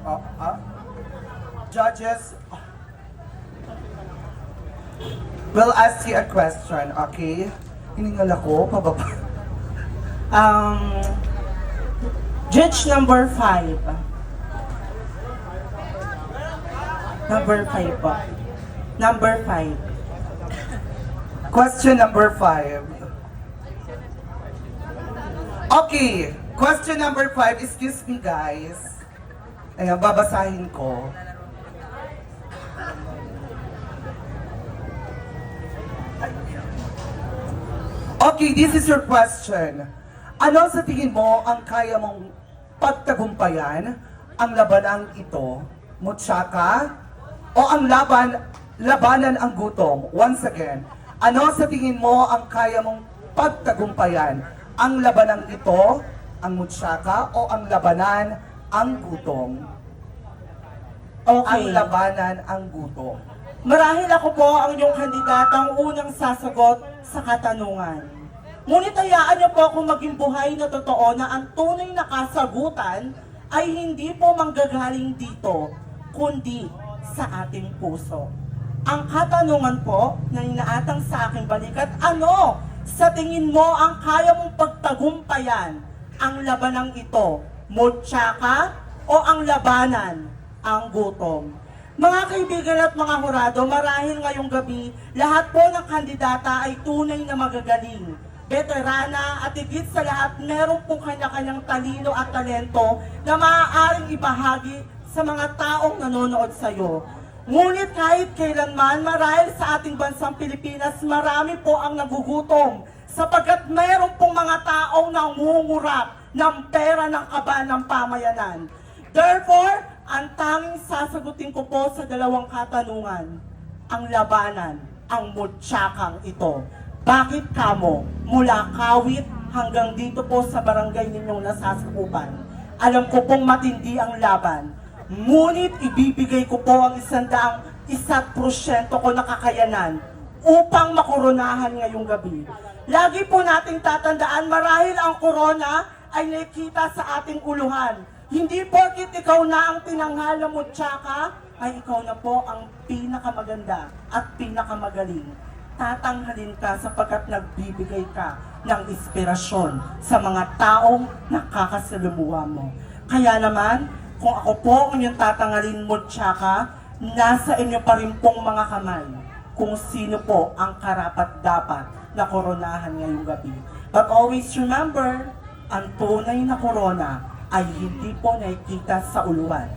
Uh, uh, Judges, will ask you a question, okay? Hiningal ako, pababa. Um, Judge number 5. Number 5 po. Number 5. Question number 5. Okay, question number 5. Excuse me, guys. Ayan, babasahin ko. Okay, this is your question. Ano sa tingin mo ang kaya mong pagtagumpayan ang labanang ito? Mutsaka? O ang labanan ang gutom? Once again, ano sa tingin mo ang kaya mong pagtagumpayan? Ang labanang ito, ang mutsaka, o ang labanan ang gutom? Ang Okay. labanan ang gutom. Marahil ako po ang inyong kandidatang unang sasagot sa katanungan. Ngunit hayaan niyo po akong maging buhay na totoo na ang tunay na kasagutan ay hindi po manggagaling dito, kundi sa ating puso. Ang katanungan po na inaatang sa aking balikat, ano sa tingin mo ang kaya mong pagtagumpayan ang labanang ito? Mutsaka o ang labanan ang gutom? Mga kaibigan at mga hurado, marahil ngayong gabi, lahat po ng kandidata ay tunay na magagaling, veterana at higit sa lahat, meron pong kanya-kanyang talino at talento na maaaring ibahagi sa mga taong nanonood sa iyo. Ngunit kahit kailanman, marahil sa ating bansang Pilipinas, marami po ang nagugutom sapagkat meron pong mga taong nangungurap ng pera ng kaban ng pamayanan. Therefore, ang tanging sasagutin ko po sa dalawang katanungan, ang labanan, ang mutsakang ito. Bakit kamo mula Kawit hanggang dito po sa barangay ninyong nasasakupan? Alam ko pong matindi ang laban, ngunit ibibigay ko po ang 100% ko na kakayanan upang makoronahan ngayong gabi. Lagi po nating tatandaan, marahil ang korona ay nakikita sa ating uluhan. Hindi porkit ikaw na ang tinanghal na mutsaka, ay ikaw na po ang pinakamaganda at pinakamagaling. Tatanghalin ka sapagkat nagbibigay ka ng inspirasyon sa mga taong nakakasalumuha mo. Kaya naman, kung ako po ang inyong tatanghalin mutsaka, nasa inyo pa rin pong mga kamay kung sino po ang karapat-dapat na koronahan ngayong gabi. But always remember, ang tunay na korona ay hindi po nakikita sa uluan.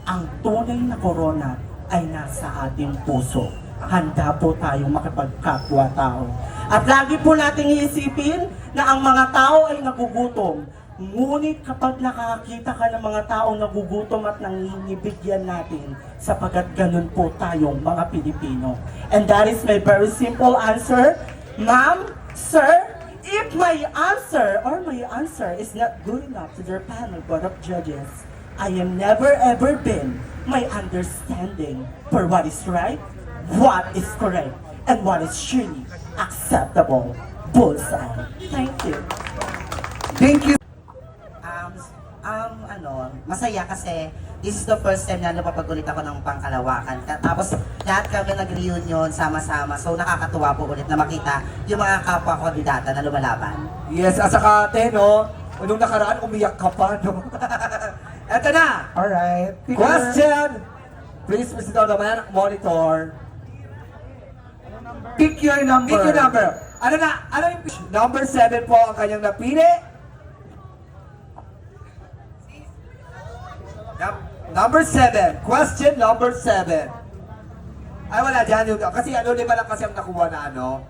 Ang tunay na korona ay nasa ating puso. Handa po tayong makipagkapwa-tao. At lagi po nating iisipin na ang mga tao ay nagugutom. Ngunit kapag nakakita ka ng mga taong nagugutom at nanginibigyan natin, sapagkat ganun po tayong mga Pilipino. And that is my very simple answer. Ma'am, sir, if my answer is not good enough to their panel board of judges, I am never ever been my understanding for what is right, what is correct, and what is truly acceptable. Bullseye. Thank you. Thank you. Masaya kasi this is the first time na napapag-ulit ako ng pangkalawakan. Tapos lahat kami nag-reunion sama-sama. So nakakatuwa po ulit na makita yung mga kapwa-kandidata na lumalaban. Yes, at saka ate, no? Nung nakaraan, umiyak ka pa, no? Eto na! Alright. Question! Please, Mr. Donovan, monitor. Pick your number. Pick your number. Ano na? Ano yung number 7 po ang kanyang napili? Number 7. Question number 7. Ay, wala dyan yung... Kasi ano, lima lang kasi ang nakuha na ano.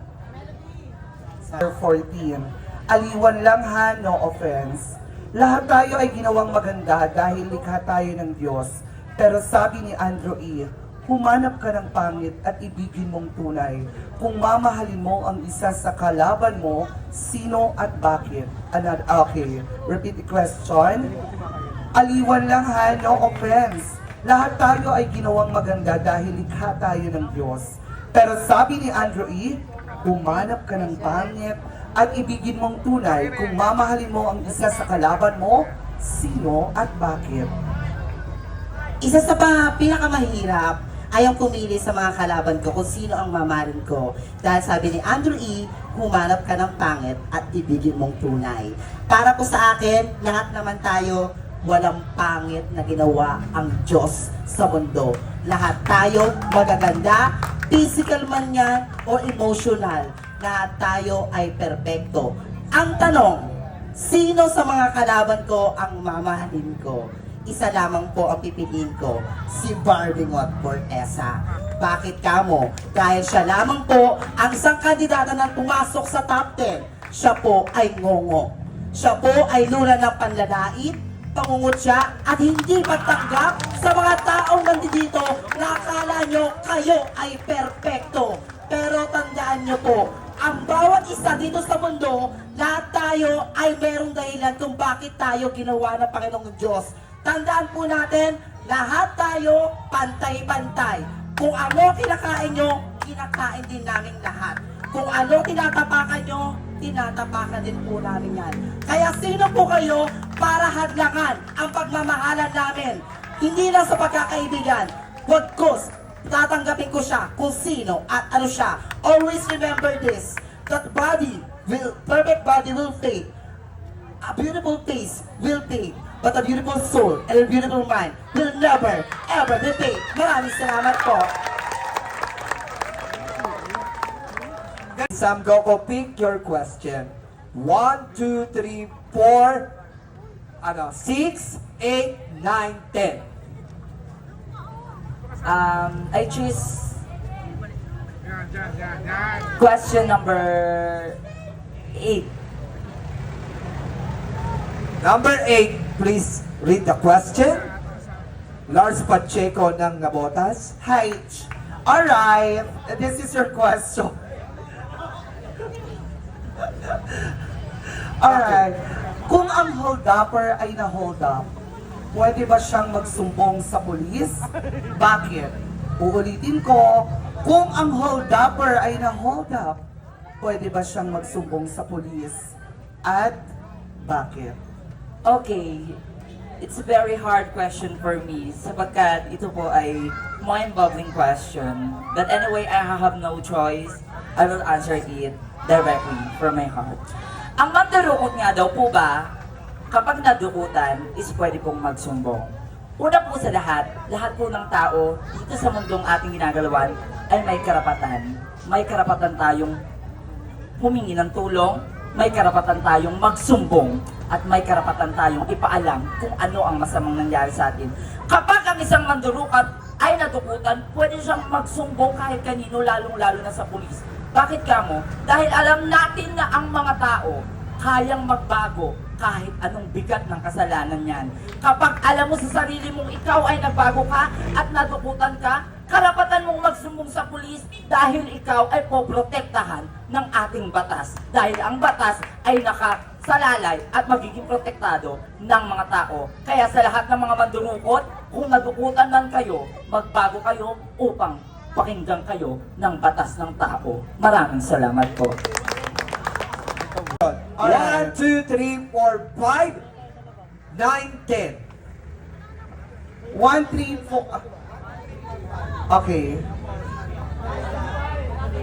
Number 14. Aliwan lang ha, no offense. Lahat tayo ay ginawang maganda dahil likha tayo ng Diyos. Pero sabi ni Andrew E., humanap ka ng pangit at ibigin mong tunay. Kung mamahalin mo ang isa sa kalaban mo, sino at bakit? Okay, repeat the question. Aliwan lang ha, no offense. Lahat tayo ay ginawang maganda dahil likha tayo ng Diyos. Pero sabi ni Andrew E., humanap ka ng pangit at ibigin mong tunay. Kung mamahalin mo ang isa sa kalaban mo, sino at bakit? Isa sa pinakamahirap ay ang pumili sa mga kalaban ko kung sino ang mamahalin ko. Dahil sabi ni Andrew E., humanap ka ng pangit at ibigin mong tunay. Para po sa akin, lahat naman tayo, walang pangit na ginawa ang Diyos sa mundo. Lahat tayo magaganda, physical man yan o emotional. Lahat tayo ay perpekto. Ang tanong, sino sa mga kalaban ko ang mamahalin ko? Isa lamang po ang pipiliin ko, si Barbie Fortesa. Bakit kamo? Dahil siya lamang po ang isang kandidata na pumasok sa top 10. Siya po ay ngongo. Siya po ay lula ng panlalait, pangungutya at hindi magtanggap sa mga taong nandito na akala nyo kayo ay perpekto. Pero tandaan nyo po, ang bawat isa dito sa mundo, lahat tayo ay merong dahilan kung bakit tayo ginawa ng Panginoong Diyos. Tandaan po natin, lahat tayo pantay-pantay. Kung ano kinakain nyo, kinakain din namin lahat. Kung ano tinatapakan nyo, tinatapakan din po namin yan. Kaya sino po kayo para hadlangan ang pagmamahalan namin? Hindi lang sa pagkakaibigan. Wagkus, tatanggapin ko siya kung sino at ano siya. Always remember this, that perfect body will fade. A beautiful face will fade. But a beautiful soul and a beautiful mind will never, ever be fade. Maraming salamat po. Sam Goko, pick your question. 1, 2, 3, 4, 6, 8, 9, 10. I choose question number 8. Number 8, please read the question. Lars Pacheco ng Nabotas. Hi. Alright, this is your question. Alright, kung ang hold-upper ay na-hold up, pwede ba siyang magsumbong sa pulis? Bakit? Uulitin ko, kung ang hold-upper ay na-hold up, pwede ba siyang magsumbong sa pulis? At bakit? Okay, it's a very hard question for me sapagkat ito po ay mind-boggling question. But anyway, I have no choice. I will answer it directly from my heart. Ang mandurukot nga daw po ba, kapag nadukutan, is pwede pong magsumbong. Una po sa lahat po ng tao dito sa mundong ating ginagalawan ay may karapatan. May karapatan tayong humingi ng tulong, may karapatan tayong magsumbong, at may karapatan tayong ipaalam kung ano ang masamang nangyari sa atin. Kapag ang isang mandurukat ay natukutan, pwede siyang magsumbong kahit kanino, lalong-lalo na sa pulis. Bakit kamo? Dahil alam natin na ang mga tao kayang magbago kahit anong bigat ng kasalanan niyan. Kapag alam mo sa sarili mong ikaw ay nagbago ka at natukutan ka, karapatan mong magsumbong sa pulis dahil ikaw ay poprotektahan ng ating batas. Dahil ang batas ay nakasalalay at magiging protektado ng mga tao. Kaya sa lahat ng mga mandurukot, kung nadukutan man kayo, magbago kayo upang pakinggan kayo ng batas ng tao. Maraming salamat po. 1, 2, 3, 4, 5, 9, 10. 1, 3, 4... Okay.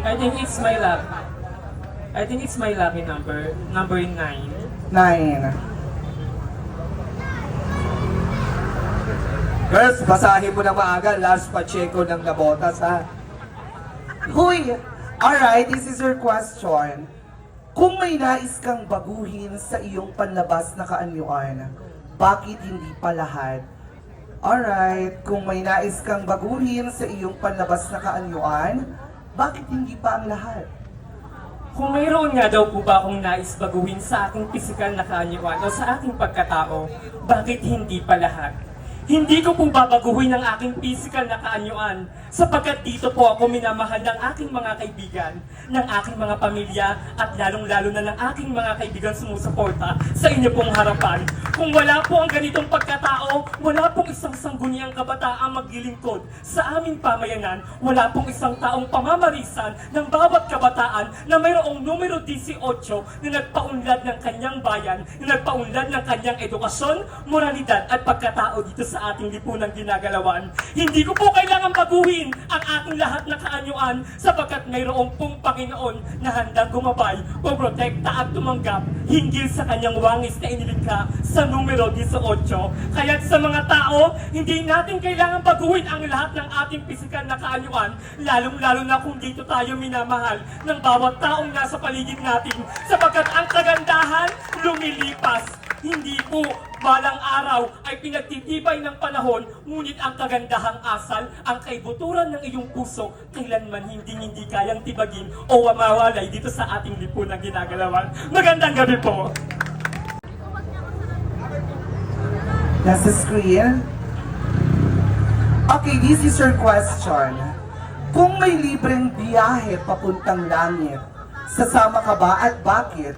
I think it's my luck. I think it's my lucky number. Number 9. 9. Girls, basahin mo na maaga. Lars Pacheco ng Nabotas, ha? Huy! Alright, this is your question. Kung may nais kang baguhin sa iyong panlabas na kaanyuan, bakit hindi pa lahat? Alright, kung may nais kang baguhin sa iyong panlabas na kaanyuan, bakit hindi pa ang lahat? Kung mayroon nga daw po ba akong nais baguhin sa aking pisikal na kaanyuan o sa aking pagkatao, bakit hindi pa lahat? Hindi ko po babaguhin ang aking physical na kaanyuan sapagkat dito po ako minamahal ng aking mga kaibigan, ng aking mga pamilya at lalong-lalo na ng aking mga kaibigan sumusuporta sa inyo pong harapan. Kung wala po ang ganitong pagkatao, wala pong isang sangguniang kabataang maglilingkod sa aming pamayanan, wala pong isang taong pamamarisan ng bawat kabataan na mayroong numero 18 na nagpaunlad ng kanyang bayan, na nagpaunlad ng kanyang edukasyon, moralidad at pagkatao dito sa sa ating lipunang ginagalawan. Hindi ko po kailangan baguhin ang aking lahat na kaanyuan sapagkat mayroong pong Panginoon na handang gumabay, puprotekta at tumanggap hinggil sa kanyang wangis na inilikha sa numero 18. Kaya't sa mga tao, hindi natin kailangan baguhin ang lahat ng ating pisikal na kaanyuan, lalong-lalo na kung dito tayo minamahal ng bawat taong nasa paligid natin sapagkat ang kagandahan lumilipas. Hindi po balang araw ay pinagtitibay ng panahon, ngunit ang kagandahang asal, ang kaibuturan ng iyong puso, kailanman hindi kayang tibagin o mawalay dito sa ating lipunang ginagalawan. Magandang gabi po! Nasa screen? Okay, this is your question. Kung may libreng biyahe papuntang langit, sasama ka ba at bakit?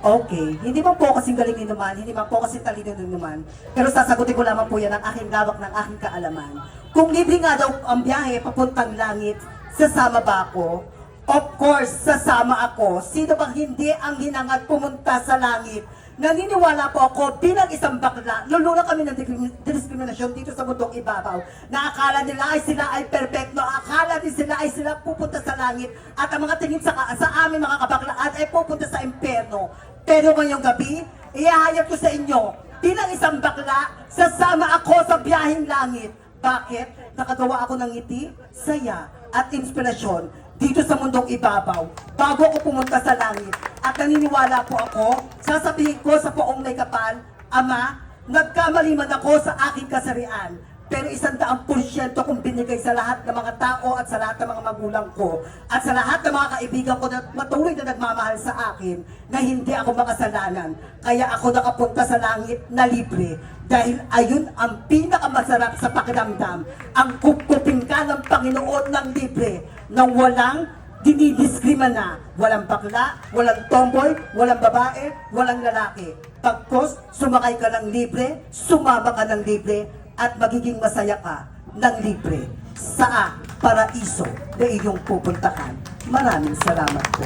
Okay, hindi man po kasing galing naman, hindi man po kasing talino naman, pero sasagutin ko lamang po yan ang aking lawak ng aking kaalaman. Kung libre nga daw ang biyahe papuntang langit, sasama ba ako? Of course, sasama ako. Sino bang hindi ang hinangad pumunta sa langit? Naniniwala po ako bilang isang bakla, luluna kami ng diskriminasyon dito sa mundong ibabaw, na akala nila ay sila ay perfecto, akala din sila ay sila pupunta sa langit, at ang mga tingin sa aming mga kabaklaan ay pupunta sa impyerno. Pero ngayong gabi, ihahayag ko sa inyo, bilang isang bakla, sasama ako sa biyaheng langit. Bakit? Nakagawa ako ng ngiti, saya, at inspirasyon dito sa mundong ibabaw, bago ako pumunta sa langit. At naniniwala po ako, sasabihin ko sa poong may kapal, Ama, nagkamali man ako sa aking kasarian, pero 100% kung binigay sa lahat ng mga tao at sa lahat ng mga magulang ko at sa lahat ng mga kaibigan ko na matuloy na nagmamahal sa akin na hindi ako makasalanan. Kaya ako nakapunta sa langit na libre dahil ayun ang pinakamasarap sa pakiramdam, ang kukupin ka ng Panginoon ng libre nang walang dinidiskrima, walang bakla, walang tomboy, walang babae, walang lalaki. Pagkos, sumakay ka ng libre, sumama ka ng libre, at magiging masaya ka ng libre sa paraiso na iyong pupuntahan. Maraming salamat po.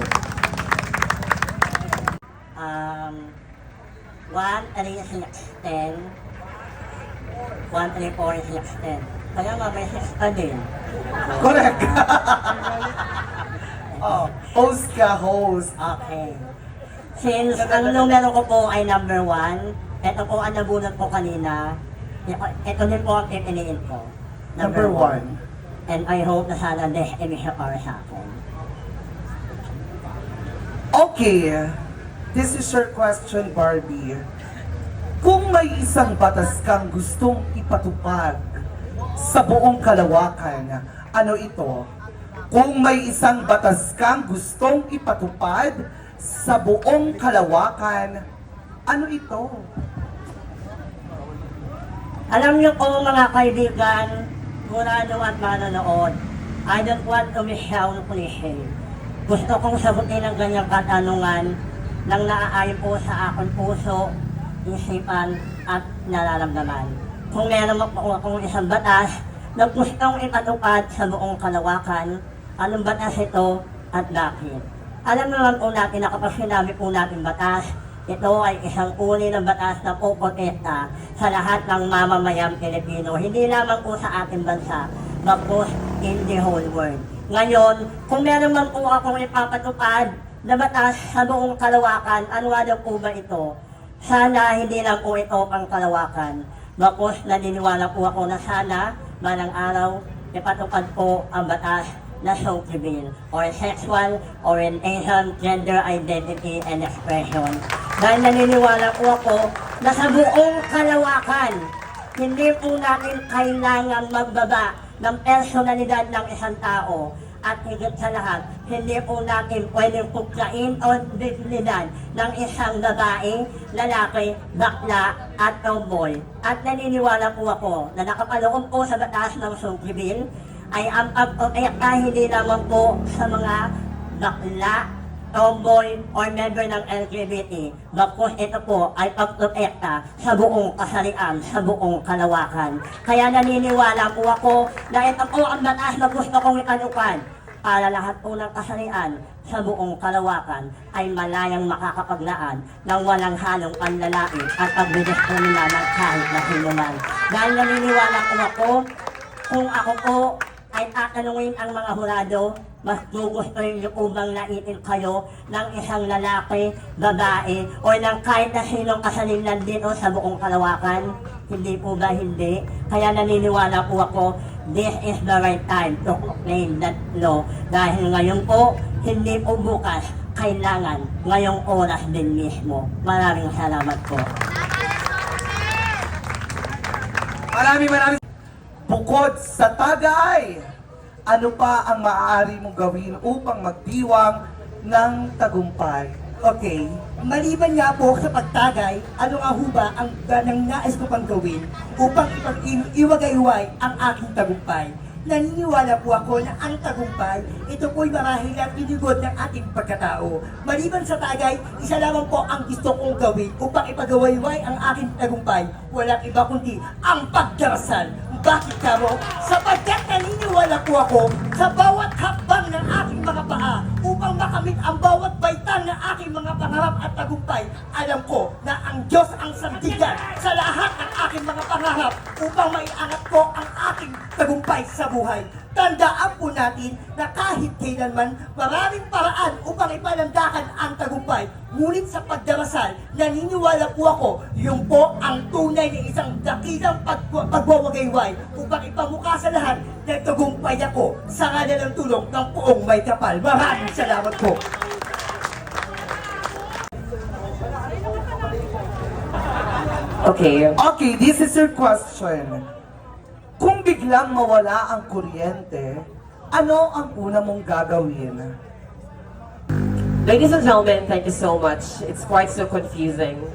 1, 3, 6, 10. 1, 3, 4, 6, 10. Kaya mamaya 6 ka din. Correct! Oh, host ka, host. Okay. Since ang numero ko po ay number 1, ito po ang nabunot ko kanina, ito din po ang pipiliin ko. Number 1. And I hope na sana destiny siya para sa akin. Okay, this is your question, Barbie. Kung may isang batas kang gustong ipatupad sa buong kalawakan, ano ito? Kung may isang batas kang gustong ipatupad sa buong kalawakan, ano ito? Alam niyo po mga kaibigan, murado at manonood, I don't want to be sound cliche. Gusto kong sagutin ang ganyang katanungan nang naaayon po sa aking puso, isipan at nararamdaman. Kung meron po akong isang batas na gustong ipatupad sa buong kalawakan, anong batas ito at bakit? Alam naman po natin na kapag sinabi po natin batas, ito ay isang uri ng batas na poprotekta sa lahat ng mamamayang Pilipino, hindi lamang po sa ating bansa, but po in the whole world. Ngayon, kung meron man po akong ipapatupad na batas sa buong kalawakan, ano daw po ba ito? Sana hindi lang po ito pang kalawakan. Bakos naniniwala po ako na sana, manang araw, ipatupad po ang batas na Sophie Bill, or Sexual Orientation, Gender Identity and Expression. Dahil naniniwala po ako na sa buong kalawakan, hindi po natin kailangang magbaba ng personalidad ng isang tao. At higit sa lahat, hindi po natin pwedeng puklain o dignidad ng isang babae, lalaki, bakla at tomboy. At naniniwala po ako na nakapaloob po sa batas ng Sophie Bill ay ang pagprotekta hindi lamang po sa mga bakla, tomboy, or member ng LGBT. Bakos ito po ay pagprotekta sa buong kasarian, sa buong kalawakan. Kaya naniniwala po ako na ito po ang batas na gusto kong ipatupad para lahat po ng kasarian, sa buong kalawakan ay malayang makakapaglaan ng walang halong panlalait at pagdidiskrimina ng kahit na sino man. Dahil naniniwala ko ako, kung ako po ay tatanungin ang mga hurado, mas gugustuhin niyo po bang naitin kayo ng isang lalaki, babae, o ng kahit na sinong kasalinlan dito sa buong kalawakan? Hindi po ba hindi? Kaya naniniwala po ako, this is the right time to proclaim that law. Dahil ngayon po, hindi po bukas, kailangan ngayong oras din mismo. Maraming salamat po. Maraming Bukod sa tagay, ano pa ang maaari mong gawin upang magdiwang ng tagumpay? Okay, maliban nga po sa pagtagay, ano nga ho ba ang nais ko pang gawin upang iwagayway ang aking tagumpay? Naniniwala po ako na ang tagumpay, ito po'y marahil at pinigod ng ating pagkatao. Maliban sa tagay, isa lamang po ang gusto kong gawin upang ipagawayway ang aking tagumpay. Walang iba kundi ang pagdarasal. Bakit kamo? Sapagkat naniniwala po ako sa bawat hakbang ng aking mga paa upang makamit ang bawat baitan ng aking mga pangarap at tagumpay. Alam ko na ang Diyos ang sandigan sa lahat ng aking mga pangarap upang maiangat ko ang aking tagumpay sa buhay. Tandaan po natin na kahit kailanman maraming paraan upang ipalandakan ang tagumpay. Ngunit sa pagdarasal, naniniwala po ako, yung po ang tunay na isang dakilang pagwawagayway upang ipamukha sa lahat na tagumpay ako sa ngalan ng tulong ng Poong May Kapal. Maraming salamat po. Okay. Okay, this is your question. Kung biglang mawala ang kuryente, ano ang una mong gagawin? Ladies and gentlemen, thank you so much. It's quite so confusing.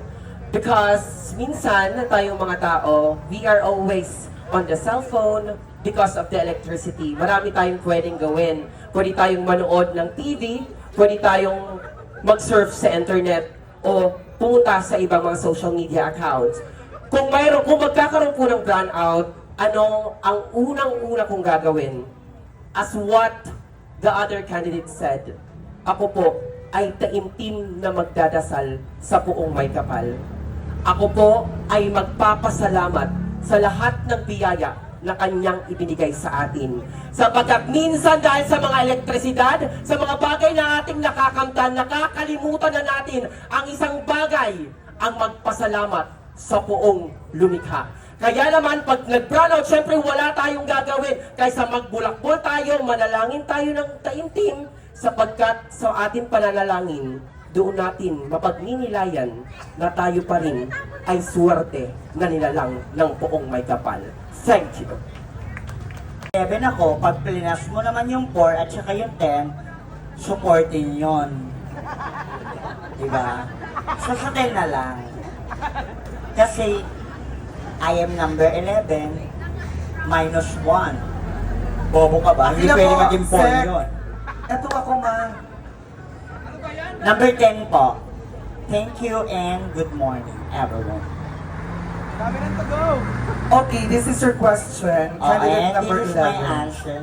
Because minsan, tayong mga tao, we are always on the cellphone because of the electricity. Marami tayong pwedeng gawin. Pwede tayong manood ng TV, pwede tayong mag-surf sa internet, o pumunta sa ibang mga social media accounts. Kung magkakaroon po ng brownout, ano ang unang-una kong gagawin? As what the other candidate said, ako po ay taimtim na magdadasal sa Poong May Kapal. Ako po ay magpapasalamat sa lahat ng biyaya na kanyang ibinigay sa atin. Sapagkat minsan dahil sa mga elektrisidad, sa mga bagay na ating nakakamtan, nakakalimutan na natin ang isang bagay, ang magpasalamat sa Poong lumikha. Kaya naman, pag nag-brownout, syempre wala tayong gagawin. Kaysa magbulakbol tayo, manalangin tayo ng taimtim, sapagkat sa ating pananalangin, doon natin mapagninilayan na tayo pa rin ay suwerte na nilalang ng Poong May Kapal. Thank you. 7 ako, pag plinas mo naman yung 4 at saka yung 10, supportin yon. Diba? So sa 10 na lang. Kasi, I am number 11, minus 1. Bobo ka ba? Hindi Akila pwede po, maging 4 Sek. yun. Ito ako ma. Number 10 po. Thank you and good morning, everyone. Okay, this is your question. Candidate And number this is my 11. answer.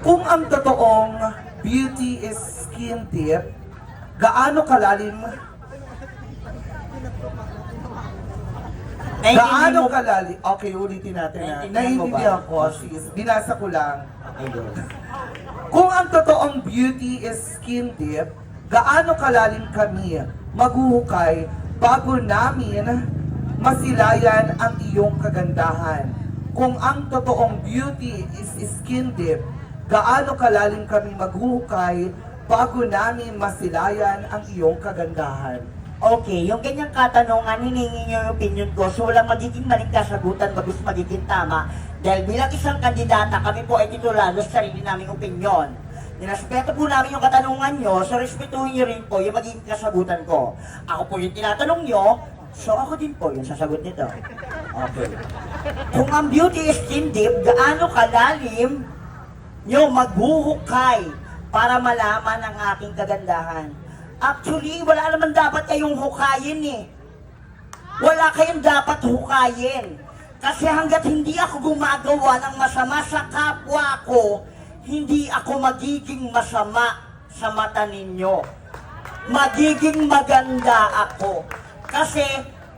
Kung ang totoong beauty is skin deep, gaano kalalim? Gaano kalalim? Okay, ulitin natin na. Naiintindihan mo ba? Naiintindihan ko, sis. Binasa ko lang. Ayun. Kung ang totoong beauty is skin deep, gaano kalalim kami maghuhukay bago namin masilayan ang iyong kagandahan? Kung ang totoong beauty is skin deep, gaano kalalim kami maghuhukay bago namin masilayan ang iyong kagandahan? Okay, yung ganyang katanungan, hiningi niyo yung opinion ko, so walang magiging maling kasagutan, bagus magiging tama. Dahil bilang isang kandidata, kami po ay titulado sa sarili naming opinion. Nirespeto po namin yung katanungan nyo, so respetuhin nyo rin po yung magiging kasagutan ko. Ako po yung tinatanong nyo, so ako din po yung sasagot nito. Okay. Kung ang beauty is skin deep, gaano kalalim nyo maghuhukay para malaman ang aking kagandahan? Actually, wala naman dapat kayong hukayin eh. Wala kayong dapat hukayin. Kasi hanggat hindi ako gumagawa ng masama sa kapwa ko, hindi ako magiging masama sa mata ninyo. Magiging maganda ako. Kasi,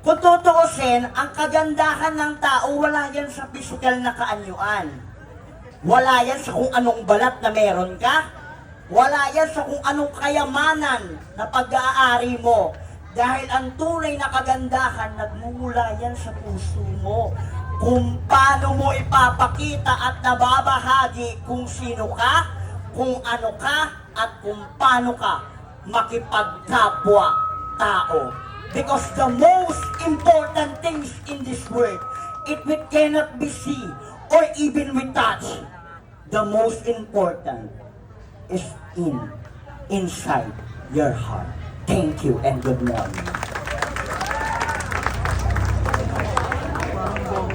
kung tutuusin, ang kagandahan ng tao, wala yan sa physical na kaanyuan. Wala yan sa kung anong balat na meron ka. Wala yan sa kung anong kayamanan na pag-aari mo. Dahil ang tunay na kagandahan, nagmumula yan sa puso mo. Kung paano mo ipapakita at nababahagi kung sino ka, kung ano ka, at kung paano ka makipagkapwa tao. Because the most important things in this world, if we cannot be seen or even we touch, the most important is inside your heart. Thank you and good morning.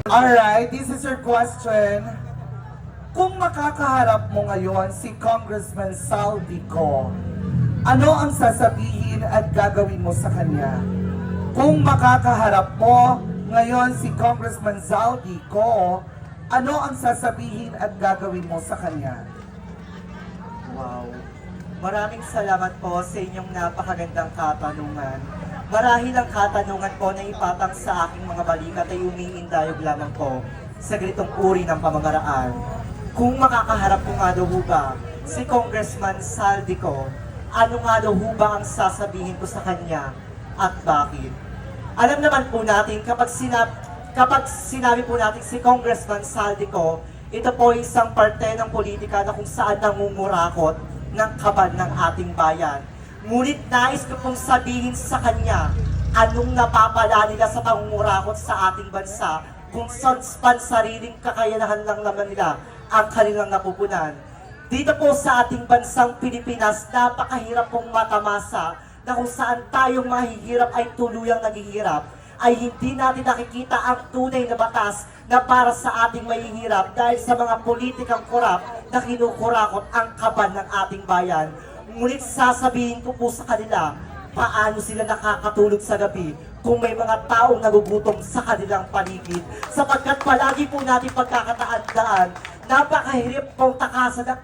Alright, this is your question. Kung makakaharap mo ngayon si Congressman Saldico, ano ang sasabihin at gagawin mo sa kanya? Kung makakaharap mo ngayon si Congressman Saldico, ano ang sasabihin at gagawin mo sa kanya? Wow. Maraming salamat po sa inyong napakagandang katanungan. Marahil ang katanungan po na ipatang sa aking mga balikat ay umiindayog lamang po sa ganitong uri ng pamamaraan. Kung makakaharap ko nga daw ho ba si Congressman Saldico, ano nga daw ho ba ang sasabihin ko sa kanya at bakit? Alam naman po natin kapag sinabi po natin si Congressman Saldico, ito po isang parte ng politika na kung saan nangungurakot ng kaban ng ating bayan. Ngunit nais ko pong sabihin sa kanya, anong napapala nila sa pangungurakot sa ating bansa kung sa pansariling kakayahan lang naman nila ang kanilang napupunan. Dito po sa ating bansang Pilipinas, napakahirap pong matamasa na kung saan tayong mahihirap ay tuluyang naghihirap, ay hindi natin nakikita ang tunay na batas na para sa ating mahihirap dahil sa mga politikang korap na kinukurakot ang kaban ng ating bayan. Ngunit sasabihin ko po sa kanila, paano sila nakakatulog sa gabi kung may mga taong nagugutom sa kanilang paligid. Sapagkat palagi po natin pagkakataan-daan, napakahirap pong takasan na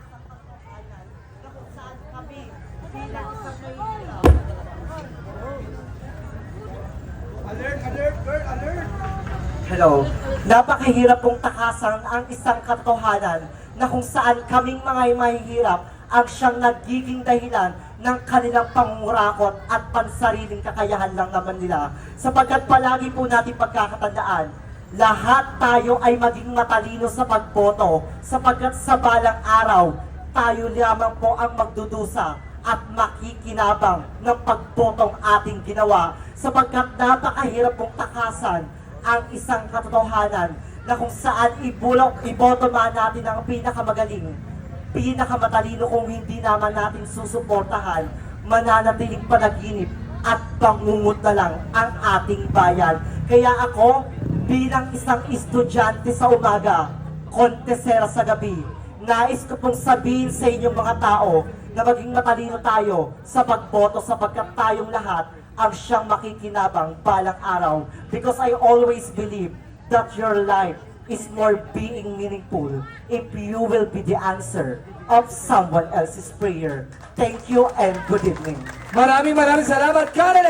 Hello. Napakahirap pong takasan ang isang katotohanan na kung saan kaming mga mahihirap ang siyang nagiging dahilan ng kanilang pangungurakot at pansariling kakayahan lang naman nila. Sapagkat palagi po natin pagkakatandaan, lahat tayo ay maging matalino sa pagboto sapagkat sa balang araw, tayo lamang po ang magdudusa at makikinabang ng pagbotong ating ginawa sapagkat napakahirap pong takasan ang isang katotohanan na kung saan iboto man natin ang pinakamagaling, pinakamatalino kung hindi naman natin susuportahan, mananatiling panaginip at pangungut na lang ang ating bayan. Kaya ako, bilang isang estudyante sa umaga, kontesera sa gabi, nais ko pong sabihin sa inyong mga tao na maging matalino tayo sa pagboto sapagkat tayong lahat ang siyang makikinabang balang araw. Because I always believe that your life is more being meaningful if you will be the answer of someone else's prayer. Thank you and good evening. Maraming salamat, Karen!